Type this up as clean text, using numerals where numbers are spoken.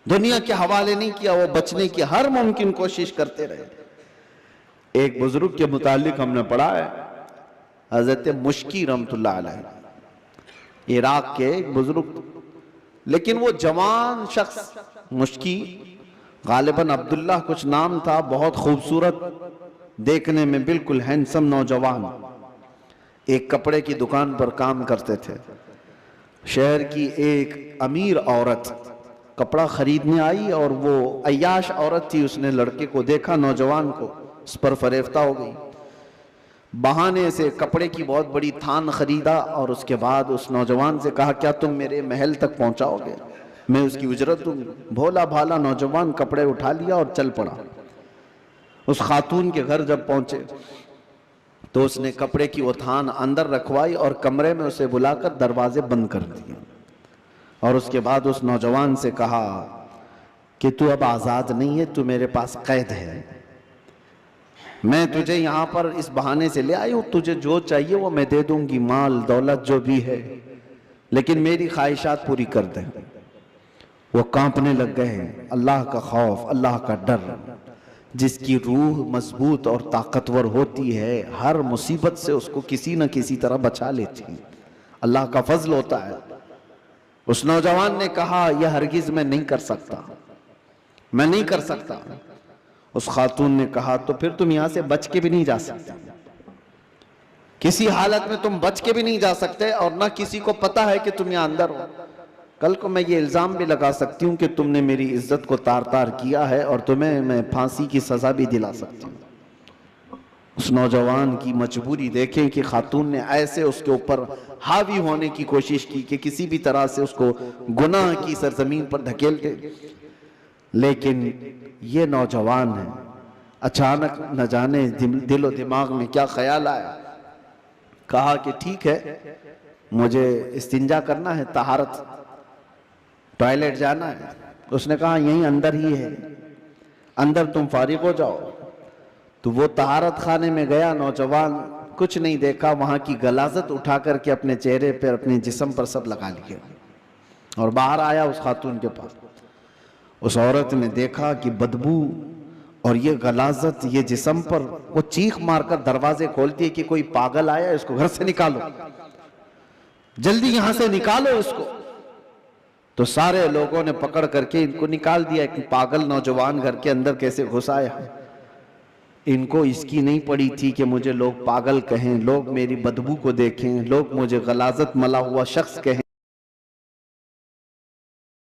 دنیا کے حوالے نہیں کیا، وہ بچنے کی ہر ممکن کوشش کرتے رہے۔ ایک بزرگ کے متعلق ہم نے پڑھا ہے، حضرت مشکی رحمت اللہ علیہ، عراق کے ایک بزرگ، لیکن وہ جوان شخص، مشکی غالباً عبداللہ کچھ نام تھا، بہت خوبصورت، دیکھنے میں بالکل ہینسم نوجوان، ایک کپڑے کی دکان پر کام کرتے تھے۔ شہر کی ایک امیر عورت کپڑا خریدنے آئی اور وہ عیاش عورت تھی، اس نے لڑکے کو دیکھا، نوجوان کو، اس پر فریفتہ ہو گئی، بہانے سے کپڑے کی بہت بڑی تھان خریدا اور اس کے بعد اس نوجوان سے کہا کیا تم میرے محل تک پہنچاؤ گے، میں اس کی اجرت دوں گا۔ بھولا بھالا نوجوان کپڑے اٹھا لیا اور چل پڑا۔ اس خاتون کے گھر جب پہنچے تو اس نے کپڑے کی وہ تھان اندر رکھوائی اور کمرے میں اسے بلا کر دروازے بند کر دیے، اور اس کے بعد اس نوجوان سے کہا کہ تو اب آزاد نہیں ہے، تو میرے پاس قید ہے، میں تجھے یہاں پر اس بہانے سے لے آئی ہوں، تجھے جو چاہیے وہ میں دے دوں گی، مال دولت جو بھی ہے، لیکن میری خواہشات پوری کر دیں۔ وہ کانپنے لگ گئے۔ اللہ کا خوف، اللہ کا ڈر، جس کی روح مضبوط اور طاقتور ہوتی ہے، ہر مصیبت سے اس کو کسی نہ کسی طرح بچا لیتی ہے، اللہ کا فضل ہوتا ہے۔ اس نوجوان نے کہا یہ ہرگز میں نہیں کر سکتا، میں نہیں کر سکتا۔ اس خاتون نے کہا تو پھر تم یہاں سے بچ کے بھی نہیں جا سکتے، کسی حالت میں تم بچ کے بھی نہیں جا سکتے، اور نہ کسی کو پتا ہے کہ تم یہاں اندر ہو۔ کل کو میں یہ الزام بھی لگا سکتی ہوں کہ تم نے میری عزت کو تار تار کیا ہے، اور تمہیں میں پھانسی کی سزا بھی دلا سکتی ہوں۔ اس نوجوان کی مجبوری دیکھیں کہ خاتون نے ایسے اس کے اوپر حاوی ہونے کی کوشش کی کہ کسی بھی طرح سے اس کو گناہ کی سرزمین پر دھکیل دے، لیکن یہ نوجوان ہے، اچانک نہ جانے دل و دماغ میں کیا خیال آیا، کہا کہ ٹھیک ہے، مجھے استنجا کرنا ہے، طہارت، ٹوائلٹ جانا ہے۔ اس نے کہا یہیں اندر ہی ہے، اندر تم فارغ ہو جاؤ۔ تو وہ طہارت خانے میں گیا، نوجوان کچھ نہیں دیکھا، وہاں کی غلاظت اٹھا کر کے اپنے چہرے پر، اپنے جسم پر سب لگا لیا، اور باہر آیا اس خاتون کے پاس۔ اس عورت نے دیکھا کہ بدبو اور یہ غلاظت یہ جسم پر، وہ چیخ مار کر دروازے کھولتی ہے کہ کوئی پاگل آیا، اس کو گھر سے نکالو، جلدی یہاں سے نکالو اس کو۔ تو سارے لوگوں نے پکڑ کر کے ان کو نکال دیا کہ پاگل نوجوان گھر کے اندر کیسے گھس آیا۔ ان کو اس کی نہیں پڑی تھی کہ مجھے لوگ پاگل کہیں، لوگ میری بدبو کو دیکھیں، لوگ مجھے غلاظت ملا ہوا شخص کہیں۔